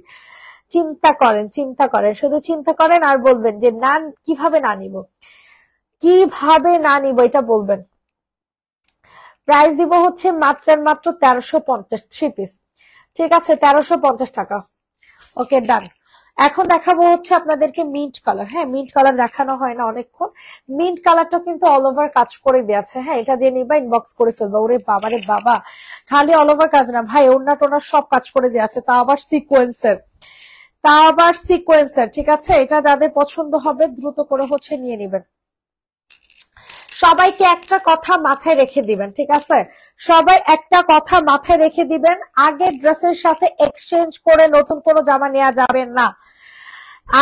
চিন্তা করেন, চিন্তা করেন, শুধু চিন্তা করেন আর বলবেন যে না, কিভাবে না নিব, কিভাবে না নিব, এটা বলবেন। প্রাইস দিব হচ্ছে মাত্র 1350, 3 পিস। ঠিক আছে, 1350 টাকা। ওকে, ডান। এখন দেখাবো হচ্ছে আপনাদেরকে মিন্ট কালার। হ্যাঁ, মিন্ট কালার দেখানো হয় না অনেকক্ষণ। মিন্ট কালারটা কিন্তু অল ওভার কাজ করে দিয়েছে। হ্যাঁ, এটা যে নিবা ইনবক্স করে ফেলবা। ওরে বাবা রে বাবা, খালি অল ওভার কাজ না ভাই, ওড়না টোনা সব কাজ করে দিয়েছে, তা আবার সিকোয়েন্সের, তা আবার সিকোয়েন্সের। ঠিক আছে, এটা যাদের পছন্দ হবে দ্রুত করে হচ্ছে নিয়ে নিবেন। সবাইকে একটা কথা মাথায় রেখে দিবেন, ঠিক আছে? সবাই একটা কথা মাথায় রেখে দিবেন, আগে ড্রেসের সাথে এক্সচেঞ্জ করে নতুন কোনো জামা নেওয়া যাবে না।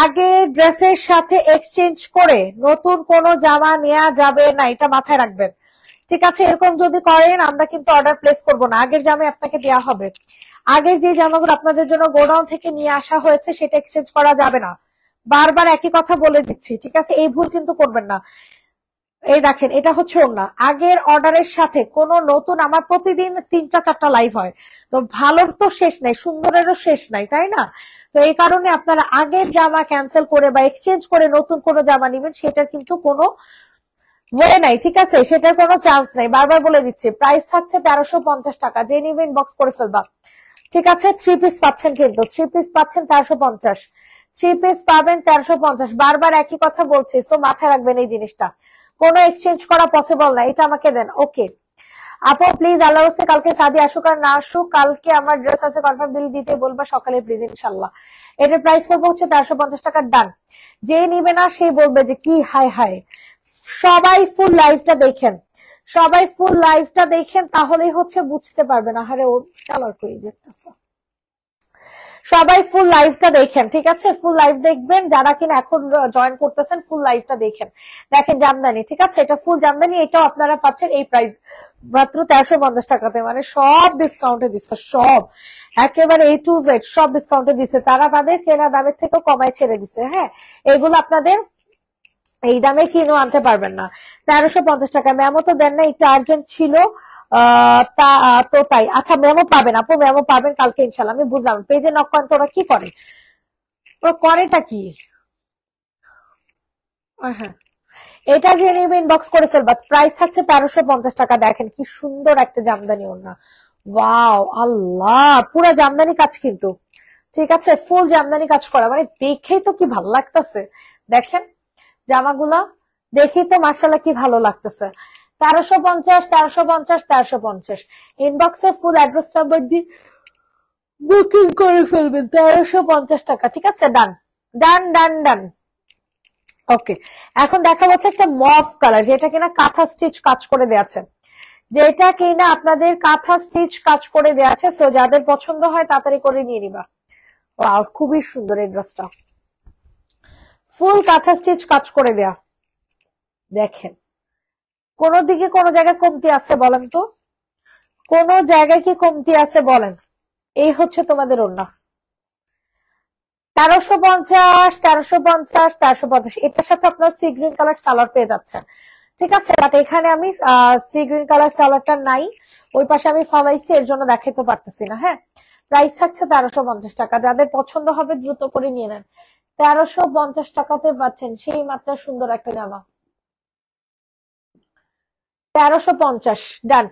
আগে ড্রেসের সাথে এক্সচেঞ্জ করে নতুন কোনো জামা নেওয়া যাবে না, এটা মাথায় রাখবেন। ঠিক আছে, এরকম যদি করেন আমরা কিন্তু অর্ডার প্লেস করব না। আগের জামা আপনাকে দেওয়া হবে। আগের যে জামাগুলো আপনাদের জন্য গোডাউন থেকে নিয়ে আসা হয়েছে সেটা এক্সচেঞ্জ করা যাবে না। বারবার একই কথা বলে দিচ্ছি, ঠিক আছে? এই ভুল কিন্তু করবেন না। এই দেখেন, এটা হচ্ছে ওড়না। আগের অর্ডারের সাথে কোনো নতুন, আমার প্রতিদিন 3টা 4টা লাইভ হয়, তো ভালোর তো শেষ নাই, সুন্দরেরও শেষ নাই, তাই না? তো এই কারণে আপনারা আগের জামা ক্যান্সেল করে বা এক্সচেঞ্জ করে নতুন কোনো জামা নিবেন, সেটার কিন্তু কোনো ওয়ে নাই, ঠিক আছে? সেটার কোনো চান্স নাই। বারবার বলে দিচ্ছি, প্রাইস থাকছে 1350 টাকা। যে নিবেন বক্স করে ফেলবা। ঠিক আছে, 3 পিস পাচ্ছেন, কিন্তু 3 পিস পাচ্ছেন 1350। 3 পিস পাবেন 1350। বারবার একই কথা বলছি, সো মাথায় রাখবেন এই জিনিসটা। কোনো এক্সচেঞ্জ করা পসিবল না। এটা আমাকে দেন। ওকে আপু প্লিজ, আল্লাহ হচ্ছে কালকে সাদি আসুক আর না আসুক, কালকে আমার ড্রেস আছে, কনফার্ম বিল দিতে বলবা সকালে প্লিজ, ইনশাল্লাহ। এটার প্রাইস করবো হচ্ছে 1350 টাকার। ডান। যে নিবে না সে বলবে যে কি হায় হায়। সবাই ফুল লাইভটা দেখেন, সবাই ফুল লাইভটা দেখেন, তাহলেই হচ্ছে বুঝতে পারবেন। আরে ও কালার করে যেতেছে। সবাই ফুল লাইভটা দেখেন, ঠিক আছে? ফুল লাইভ দেখবেন, যারা কিনা এখন জয়েন করতেছেন ফুল লাইভটা দেখেন। দেখেন জামদানি, ঠিক আছে? এটা ফুল জামদানি, এটাও আপনারা পাচ্ছেন এই প্রাইস মাত্র 1350 টাকাতে। মানে সব ডিসকাউন্টে দিচ্ছে, সব একেবারে A to Z সব ডিসকাউন্টে দিচ্ছে। তারা তাদের কেনা দামের থেকেও কমায় ছেড়ে দিচ্ছে। হ্যাঁ, এগুলো আপনাদের এই দামে কিনো আনতে পারবেন না। 1350 টাকা। মেমো তো দেন না, একটু আর্জেন্ট ছিল। তো তাই। আচ্ছা, মেমো পাবেন আপু, মেমো পাবেন কালকে ইনশাল্লাহ। আমি বুঝলাম, পেজে নক করেন তো ওরা কি করে, ওরা করেটা কি? হ্যাঁ, এটা যে নিবে ইনবক্স করে ফেলবা। প্রাইস থাকছে 1350 টাকা। দেখেন কি সুন্দর একটা জামদানি ওড়না। ওয়াও, আল্লাহ, পুরা জামদানি কাজ কিন্তু, ঠিক আছে? ফুল জামদানি কাজ করা, মানে দেখেই তো কি ভালো লাগতেছে। দেখেন জামাগুলা, দেখি তো মাশাআল্লাহ কি ভালো লাগতেছে। 1350, 1350, 1350। ইনবক্সে ফুল অ্যাড্রেস নাম্বার দিয়ে বুকিং করে ফেলবেন। 1350 টাকা, ঠিক আছে? ডান ডান ডান ডান। ওকে, এখন দেখা যাচ্ছে একটা মফ কালার, যেটা কিনা কাঁথা স্টিচ কাজ করে দেওয়া আছে, যেটা কিনা আপনাদের কাঁথা স্টিচ কাজ করে দেওয়া আছে। সো যাদের পছন্দ হয় তাড়াতাড়ি করে নিয়ে নিবা। ওয়াও, খুবই সুন্দর এই ড্রেসটা, ফুল কাঁথা স্টিচ কাজ করে দেয়া। দেখেন, কোন দিকে কোন জায়গায় কমতি আছে বলেন তো? কোন জায়গায় কি কমতি আছে বলেন? এই হচ্ছে তোমাদের ওড়না। 1350, 1350, 1350। এটার সাথে আপনার সি গ্রিন কালার সালোয়ার পেয়ে যাচ্ছেন, ঠিক আছে? বাট এখানে আমি সি গ্রিন কালার সালোয়ারটা নাই, ওই পাশে আমি ফলাইছি, এর জন্য দেখাইতে পারতেছি না। হ্যাঁ, প্রাইস থাকছে 1350 টাকা। যাদের পছন্দ হবে দ্রুত করে নিয়ে নেন। 1350 টাকাতে পাচ্ছেন সেই মাত্রা সুন্দর একটা জামা। 1350। ডান।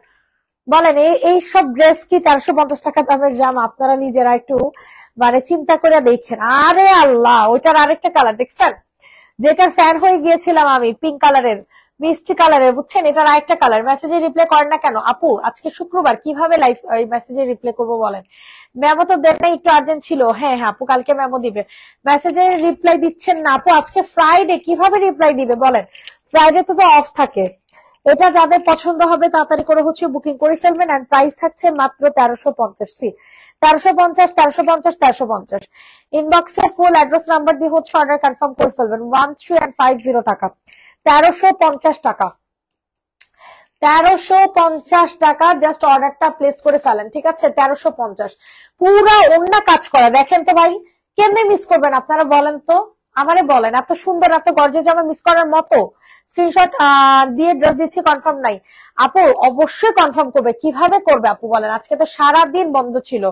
বলেন, এই সব ড্রেস কি 1350 টাকা দামের জামা? আপনারা নিজেরা একটু মানে চিন্তা করে দেখেন। আরে আল্লাহ, ওইটার আরেকটা কালার দেখছেন, যেটার ফ্যান হয়ে গিয়েছিলাম আমি, পিঙ্ক কালারের, মিষ্টি কালারের, বুঝছেন? এটার আরেকটা কালার। মেসেজে রিপ্লাই করেন না কেন আপু? আজকে শুক্রবার, কিভাবে লাইভ মেসেজে রিপ্লাই করবো বলেন? মেমো তো দেন না, একটু আর্জেন্ট ছিল। হ্যাঁ হ্যাঁ আপু, কালকে মেমো দিবে। মেসেজে রিপ্লাই দিচ্ছেন না আপু, আজকে ফ্রাইডে, কিভাবে রিপ্লাই দিবে বলেন? ফ্রাইডে তো অফ থাকে। এটা যাদের পছন্দ হবে তাড়াতাড়ি করে হচ্ছে বুকিং করে ফেলবেন। এন্ড প্রাইস থাকছে মাত্র 1350। 1350, 1350, 1350। ইনবক্সে ফুল অ্যাড্রেস নাম্বার দিয়ে হচ্ছে অর্ডার কনফার্ম করে ফেলবেন। 1350 টাকা, 1350 টাকা, 1350 টাকা। জাস্ট অর্ডারটা প্লেস করে ফেলেন, ঠিক আছে? 1350। পুরা ওড়না কাজ করা, দেখেন তো ভাই, কেমনে মিস করবেন আপনারা বলেন তো? আমারে বলেন এত সুন্দর এত গর্জিয়াস জামা মিস করার মতো? স্ক্রিনশট দিয়ে ড্রেস দিচ্ছি, কনফার্ম নাই। আপু অবশ্যই কনফার্ম করবে। কিভাবে করবে আপু বলেন? আজকে তো সারা দিন বন্ধ ছিল।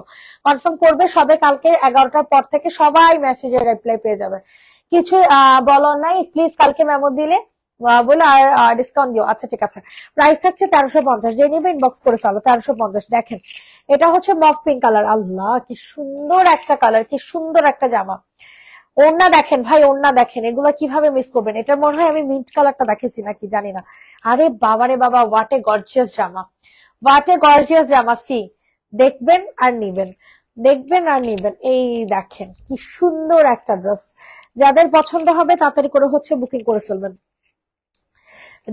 কনফার্ম করবে সবে, কালকে 11টার পর থেকে সবাই মেসেজে রিপ্লাই পেয়ে যাবে। কিছু বলো নাই প্লিজ, কালকে মেমো দিলে বলে আর ডিসকাউন্ট দিও। আচ্ছা ঠিক আছে। প্রাইস থাকছে 1350, যে নিবে ইনবক্স করে ফেলো। 1350। দেখেন এটা হচ্ছে মফ পিঙ্ক কালার। আল্লাহ কি সুন্দর একটা কালার, কি সুন্দর একটা জামা। ওড়না দেখেন ভাই, ওড়না দেখেন। এগুলা কিভাবে মিস করবেন? এটা মনে হয় আমি মিন্ট কালারটা দেখেছি নাকি জানি না। আরে বাবারে বাবা, হোয়াট এ গর্জিয়াস জামা, হোয়াট এ গর্জিয়াস জামা। সি, দেখবেন আর নিবেন, দেখবেন আর নিবেন। এই দেখেন কি সুন্দর একটা ড্রেস। যাদের পছন্দ হবে তাড়াতাড়ি করে হচ্ছে বুকিং করে ফেলবেন।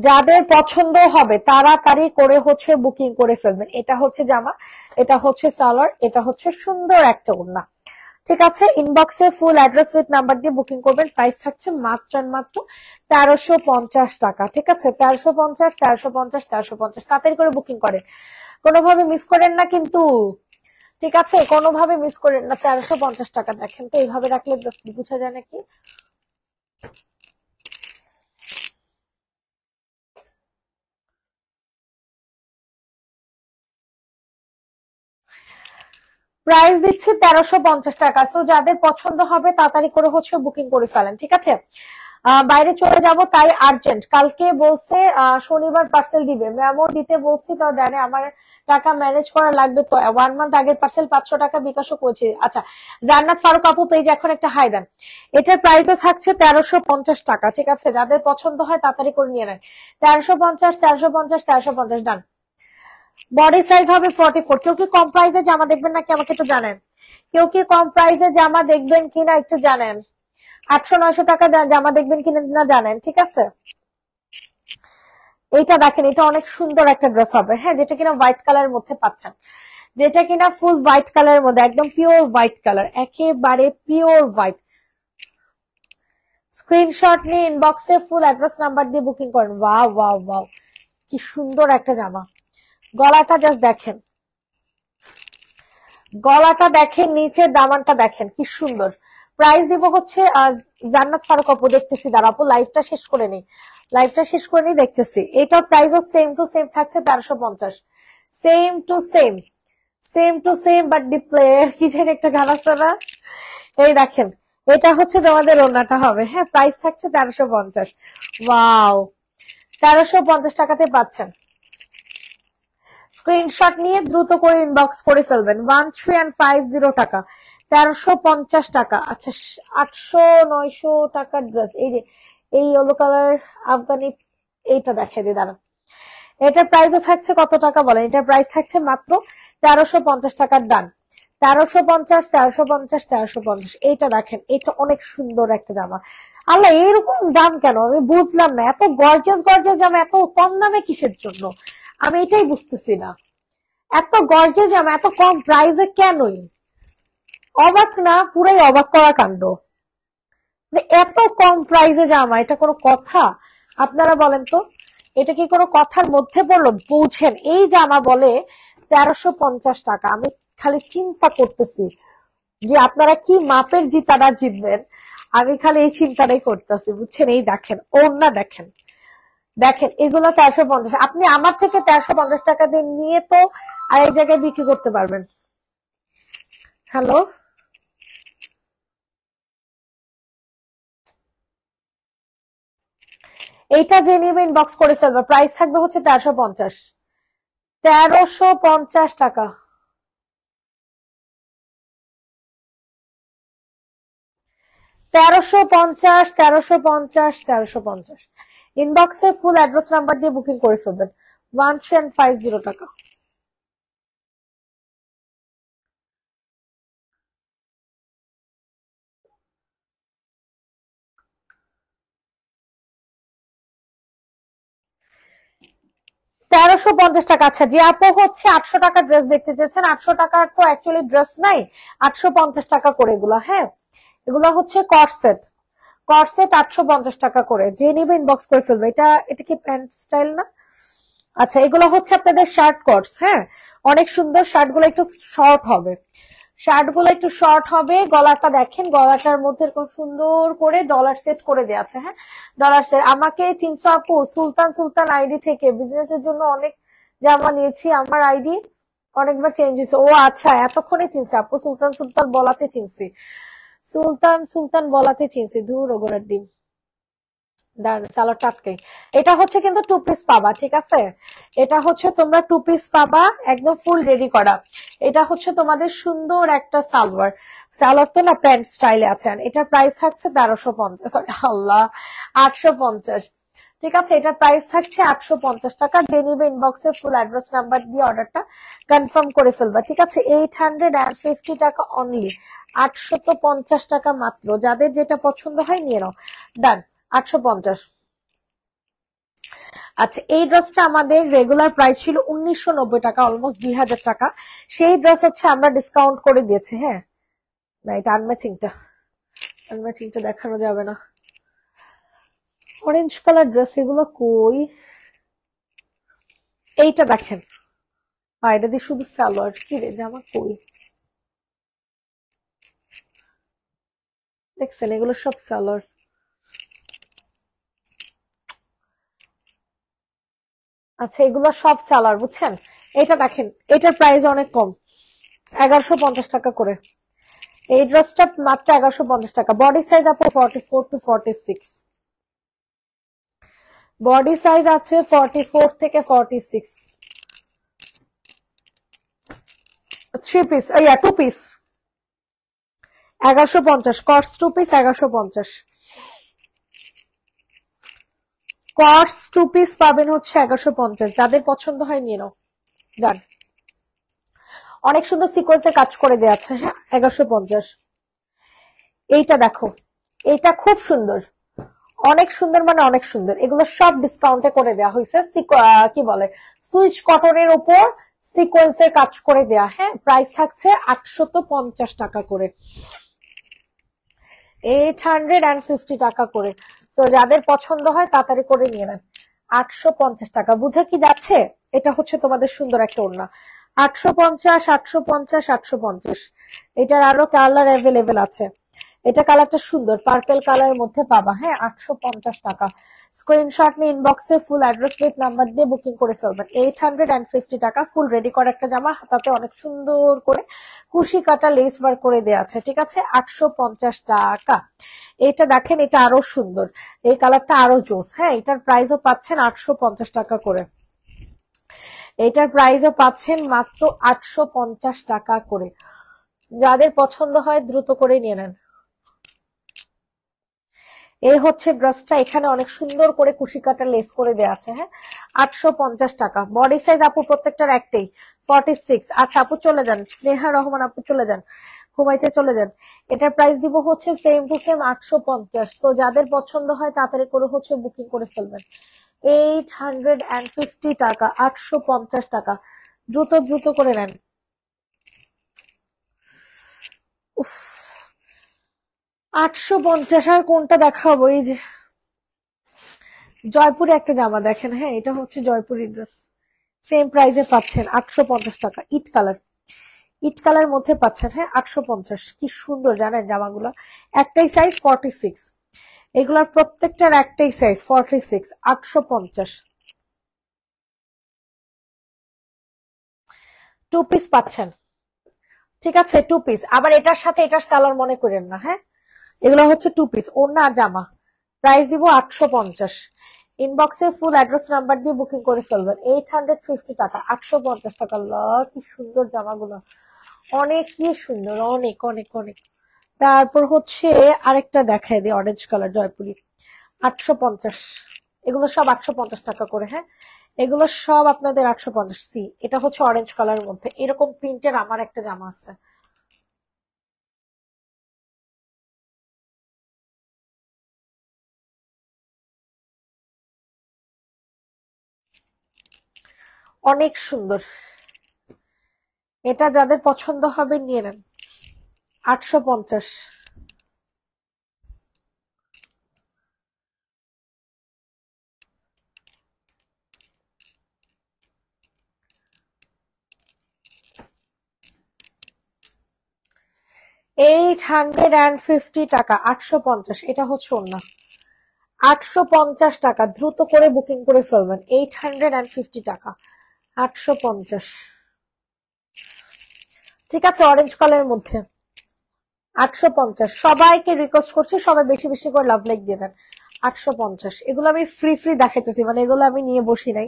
যাদের পছন্দ হবে তাড়াতাড়ি করে হচ্ছে বুকিং করে ফেলবেন। এটা হচ্ছে জামা, এটা হচ্ছে সালোয়ার, এটা হচ্ছে সুন্দর একটা ওড়না। ঠিক আছে, ইনবক্সে ফুল অ্যাড্রেস উইথ নাম্বার দিয়ে বুকিং করবেন। প্রাইস থাকছে মাত্র 1350 টাকা। ঠিক আছে, 1350, 1350, 1350। তাড়াতাড়ি করে বুকিং করেন, কোনোভাবে মিস করেন না কিন্তু। ঠিক আছে, কোনোভাবে মিস করেন না। 1350 টাকা। দেখেন তো এইভাবে রাখলে বুঝা যায় নাকি? প্রাইস দিচ্ছে 1350 টাকা। সো যাদের পছন্দ হবে তাড়াতাড়ি করে হচ্ছে বুকিং করে ফেলেন। ঠিক আছে, বাইরে চলে যাব তাই আর্জেন্ট। কালকে বলছে শনিবার পার্সেল দিবে, ম্যামও দিতে বলছি তো জানে আমার টাকা ম্যানেজ করা লাগবে। তো 1 মান্থ আগের পার্সেল 500 টাকা বিকাশও করেছি। আচ্ছা, জান্নাত ফারুক আপু পেজ এখন একটা হাই দেন। এটার প্রাইসও থাকছে 1350 টাকা। ঠিক আছে, যাদের পছন্দ হয় তাড়াতাড়ি করে নিয়ে নেন। 1350, 1350, 1350 ডান। বডি সাইজ হবে 44। কেউ কি কম প্রাইসের জামা দেখবেন নাকি আমাকে একটু জানেন? কেউ কি কম প্রাইসের জামা দেখবেন কিনা একটু জানেন? 800-900 টাকা জামা দেখবেন কিনা না জানেন? ঠিক আছে, এইটা দেখেন, এটা অনেক সুন্দর একটা ড্রেস হবে। হ্যাঁ, যেটা কিনা হোয়াইট কালারের মধ্যে পাচ্ছেন, যেটা কিনা ফুল হোয়াইট কালারের মধ্যে, একদম পিওর হোয়াইট কালার, একেবারে পিওর হোয়াইট। স্ক্রিনশট নিয়ে ইনবক্সে ফুল অ্যাড্রেস নাম্বার দিয়ে বুকিং করেন। ওয়াও ওয়াও ওয়াও, কি সুন্দর একটা জামা। গলাটা জাস্ট দেখেন, গলাটা দেখেন, নিচের দামানটা দেখেন কি সুন্দর। প্রাইস দিব হচ্ছে জান্নাত ফারুক আপু, দেখতেছি দাঁড়া আপু, লাইভটা শেষ করে নেই, লাইভটা শেষ করে নিই, দেখতেছি। এটার প্রাইসও সেম টু সেম থাকছে 1350। Same to same, same to same, but display কি যেন একটা গান আছে না? এই দেখেন, এটা হচ্ছে তোমাদের ওড়নাটা হবে। হ্যাঁ, প্রাইস থাকছে 1350। ওয়াও, 1350 টাকাতে পাচ্ছেন। স্ক্রিনশট নিয়ে দ্রুত করে ইনবক্স করে ফেলবেন। 1350 টাকা, 1350 টাকা। আচ্ছা, 800-900 টাকার ড্রেস। এই যে এই ইয়েলো কালার আফগানি, এইটা দেখাই দিই দাঁড়া। এটার প্রাইসও থাকছে কত টাকা বলেন? এটার প্রাইস থাকছে মাত্র 1350 টাকার। ডান, 1350, 1350, 1350। এইটা দেখেন, এটা অনেক সুন্দর একটা জামা। আল্লাহ, এরকম দাম কেন আমি বুঝলাম না। এত গর্জিয়াস গর্জিয়াস জামা এত কম দামে কিসের জন্য? আমি এটাই বুঝতেছি না। এত গর্জিয়াস জামা এত কম প্রাইসে কেনই? অবাক না, পুরাই অবাক করা কাণ্ড। এত কম প্রাইসে জামা, এটা কোনো কথা? আপনারা বলেন তো, এটা কি কোনো কথার মধ্যে পড়লো? বুঝেন, এই জামা বলে 1350 টাকা। আমি খালি চিন্তা করতেছি যে আপনারা কি মাপের জিতারা জিতবেন। আমি খালি এই চিন্তাটাই করতেছি, বুঝছেন? এই দেখেন, ওড়না দেখেন, দেখেন, এগুলো 1350। আপনি আমার থেকে 1350 টাকা দিয়ে নিয়ে তো আরেক জায়গায় বিক্রি করতে পারবেন। হ্যালো, এইটা যে নিবে ইনবক্স করে ফেলবে। প্রাইস থাকবে হচ্ছে 1350, 1350 টাকা। 1350, 1350, 1350। ইনবক্সে ফুল অ্যাড্রেস নাম্বার দিয়ে বুকিং করে ফেলবেন। 1350 টাকা। 1350 টাকা। আচ্ছা, যে আপু হচ্ছে 800 টাকা ড্রেস দেখতে চেয়েছেন, 800 টাকার তো অ্যাকচুয়ালি ড্রেস নাই, 850 টাকা করে এগুলো। হ্যাঁ, এগুলো হচ্ছে কর্সেট, কর্সেট 850 টাকা করে। যে নিবে ইনবক্স করে ফেলবে। এটা এটা কি প্যান্ট স্টাইল না? আচ্ছা, এগুলো হচ্ছে আপনাদের শার্ট কটস। হ্যাঁ, অনেক সুন্দর। শার্ট গুলো একটু শর্ট হবে, শার্ট গুলো একটু শর্ট হবে, গলাটা দেখেন, গলাটার মধ্যে খুব সুন্দর করে ডলার সেট করে দেওয়া আছে। হ্যাঁ, ডলার সেট। আমাকে চিনছো আপু? সুলতান সুলতান আইডি থেকে বিজনেসের জন্য অনেক জামা নিয়েছি, আমার আইডি অনেকবার চেঞ্জ হয়েছে। ও আচ্ছা, এতক্ষণে চিনছি আপু, সুলতান সুলতান বলাতে চিনছি, সুলতান সুলতান বলাতে চিনছি। ধুর ওগোড়ার ডিম। দাঁড়ান, সালোয়ারটা আটকাই। এটা হচ্ছে কিন্তু টু পিস পাবা, ঠিক আছে? এটা হচ্ছে তোমরা টু পিস পাবা, একদম ফুল রেডি করা। এটা হচ্ছে তোমাদের সুন্দর একটা সালোয়ার। সালোয়ার তো না প্যান্ট স্টাইলে আছে। এটার প্রাইস থাকছে 1350, সরি আল্লাহ, 850। ঠিক আছে, এটার প্রাইস থাকছে 850 টাকা। যে নিবে ইনবক্সে ফুল অ্যাড্রেস নাম্বার দিয়ে অর্ডারটা কনফার্ম করে ফেলবা, ঠিক আছে? 850 টাকা অনলি, 850 টাকা মাত্র। যাদের যেটা পছন্দ হয় নিয়ে নাও, ডান। 850। আচ্ছা, এই ড্রেসটা আমাদের রেগুলার প্রাইস ছিল 1990 টাকা, অলমোস্ট 2000 টাকা। সেই ড্রেস হচ্ছে আমরা ডিসকাউন্ট করে দিয়েছি। হ্যাঁ, না এটা আনম্যাচিংটা, আনম্যাচিংটা দেখানো যাবে না। অরেঞ্জ কালার ড্রেস এগুলো কই? এইটা দেখেন, এটা দিয়ে শুধু সালোয়ার, কি রে জামা কই? দেখছেন, এগুলো সব সালোয়ার। আচ্ছা, এগুলো সব সালোয়ার, বুঝছেন? এটা দেখেন, এটার প্রাইস অনেক কম, 1150 টাকা করে। এই ড্রেসটা মাত্র 1150 টাকা। বডি সাইজ আপু 44 to 46, বডি সাইজ আছে 44 থেকে 46। Three piece, yeah two piece 1150, কটস টু পিস 1150, কটস টু পিস পাবেন হচ্ছে 1150। যাদের পছন্দ হয় নিয়ে নাও, ডান। অনেক সুন্দর সিকোয়েন্সের কাজ করে দেওয়া আছে। হ্যাঁ, 1150। এইটা দেখো, এইটা খুব সুন্দর, অনেক সুন্দর, মানে অনেক সুন্দর। এগুলো সব ডিসকাউন্টে করে দেওয়া হয়েছে, কি বলে, সুইচ কটনের উপর সিকোয়েন্সের কাজ করে দেয়া। হ্যাঁ, প্রাইস থাকছে 850 টাকা করে, 850 টাকা করে। তো যাদের পছন্দ হয় তাড়াতাড়ি করে নিয়ে নেন। 850 টাকা, বুঝে কি যাচ্ছে? এটা হচ্ছে তোমাদের সুন্দর একটা ওড়না। 850, 850, 850। এটার আরো কালার অ্যাভেলেবেল আছে। এটা কালারটা সুন্দর, পার্পেল কালারের মধ্যে পাবা। হ্যাঁ, 850 টাকা। স্ক্রিনশট নিয়ে ইনবক্সে ফুল অ্যাড্রেস উইথ নাম্বার দিয়ে বুকিং করে ফেলবেন। 850 টাকা ফুল রেডি করা একটা জামা, তাতে অনেক সুন্দর করে কুশি কাটা লেস ওয়ার্ক করে দেওয়া আছে, ঠিক আছে? 850 টাকা। এটা দেখেন, এটা আরো সুন্দর, এই কালারটা আরো জোস। হ্যাঁ, এটার প্রাইসও পাচ্ছেন 850 টাকা করে। এটার প্রাইসও পাচ্ছেন মাত্র 850 টাকা করে। যাদের পছন্দ হয় দ্রুত করে নিয়ে নেন। এই হচ্ছে ড্রেসটা, এখানে অনেক সুন্দর করে কুশি কাটা লেস করে দেওয়া আছে। হ্যাঁ, 850 টাকা। বডি সাইজ আপু প্রত্যেকটার একটাই, 46। আচ্ছা আপু চলে যান, স্নেহা রহমান আপু চলে যান, ঘুমাইতে চলে যান। এটার প্রাইস দিব হচ্ছে সেম টু সেম 850। তো যাদের পছন্দ হয় তাড়াতাড়ি করে হচ্ছে বুকিং করে ফেলবেন। 850 টাকা, 850 টাকা, দ্রুত দ্রুত করে নেন। উফ, 850 আর কোনটা দেখাবো? এই যে জয়পুরে একটা জামা দেখেন। হ্যাঁ, এটা হচ্ছে জয়পুরি ড্রেস, সেম প্রাইসে পাচ্ছেন 850 টাকা। ইট কালার, ইট কালার মধ্যে পাচ্ছেন। হ্যাঁ, 850। কি সুন্দর জানেন জামাগুলো, একটাই সাইজ 46, এগুলার প্রত্যেকটার একটাই সাইজ 46, 850। টু পিস পাচ্ছেন, ঠিক আছে? টু পিস, আবার এটার সাথে এটার সালোয়ার মনে করেন না। হ্যাঁ, এগুলো হচ্ছে টু পিস, ওড়না আর জামা। প্রাইস দিব 850। ইনবক্সে ফুল অ্যাড্রেস নাম্বার দিয়ে বুকিং করে ফেলবেন। 850 টাকা, 850 টাকা। আল্লাহ কি সুন্দর জামাগুলো, অনেক কি সুন্দর, অনেক অনেক অনেক। তারপর হচ্ছে আরেকটা দেখায় দিই, অরেঞ্জ কালার জয়পুরি, 850। এগুলো সব 850 টাকা করে। হ্যাঁ, এগুলো সব আপনাদের 850। সি, এটা হচ্ছে অরেঞ্জ কালারের মধ্যে এরকম প্রিন্টের আমার একটা জামা আছে, অনেক সুন্দর। এটা যাদের পছন্দ হবে নিয়ে নেন, 850। 850 টাকা, 850, এটা হচ্ছে ওড়না। 850 টাকা, দ্রুত করে বুকিং করে ফেলবেন। 850 টাকা, 850। ঠিক আছে, অরেঞ্জ কালারের মধ্যে 850। সবাইকে রিকোয়েস্ট করছি, সবাই বেশি বেশি করে লাভ লাইক দিয়ে দেন। 850। এগুলো আমি ফ্রি ফ্রি দেখাইতেছি, মানে এগুলো আমি নিয়ে বসি নাই,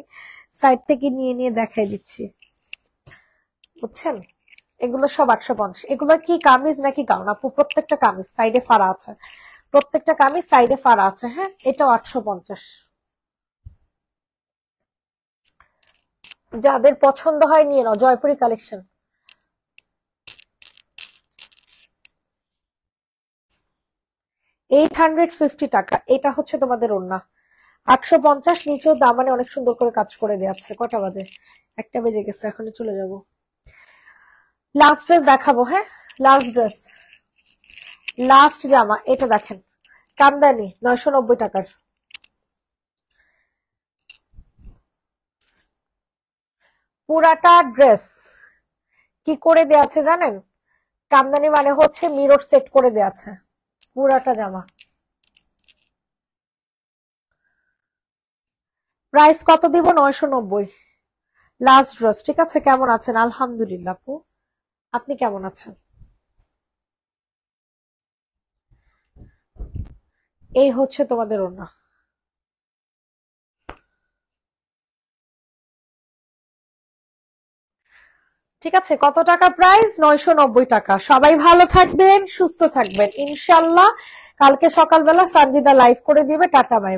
সাইড থেকে নিয়ে নিয়ে দেখাই দিচ্ছি, বুঝছেন? এগুলো সব 850। এগুলো কি কামিজ নাকি গাউন আপু? প্রত্যেকটা কামিজ, সাইডে ফাড়া আছে, প্রত্যেকটা কামিজ সাইডে ফাড়া আছে। হ্যাঁ, এটাও 850। যাদের পছন্দ হয় নিয়ে নাও, জয়পুরি কালেকশন। 850 টাকা, এটা হচ্ছে তোমাদের ওড়না। 850, নিচেও দামানে অনেক সুন্দর করে কাজ করে দেওয়া আছে। কটা বাজে? 1টা বেজে গেছে, এখনই চলে যাব। লাস্ট ড্রেস দেখাবো। হ্যাঁ, লাস্ট ড্রেস, লাস্ট জামা, এটা দেখেন, কামদানি, 990 টাকার। পুরাটা ড্রেস কি করে দেয়া আছে জানেন? কামদানি মানে হচ্ছে মিরর সেট করে দেয়া আছে পুরাটা জামা। প্রাইস কত দিব? 990। Last dress. ঠিক আছে, কেমন আছেন? আলহামদুলিল্লাহ আপু, আপনি কেমন আছেন? এই হচ্ছে তোমাদের ওড়না। ঠিক আছে, কত টাকা প্রাইস? 990 টাকা। সবাই ভালো থাকবেন, সুস্থ থাকবেন ইনশাল্লাহ। কালকে সকালবেলা সানজিদা লাইভ করে দিবে। Tata, by.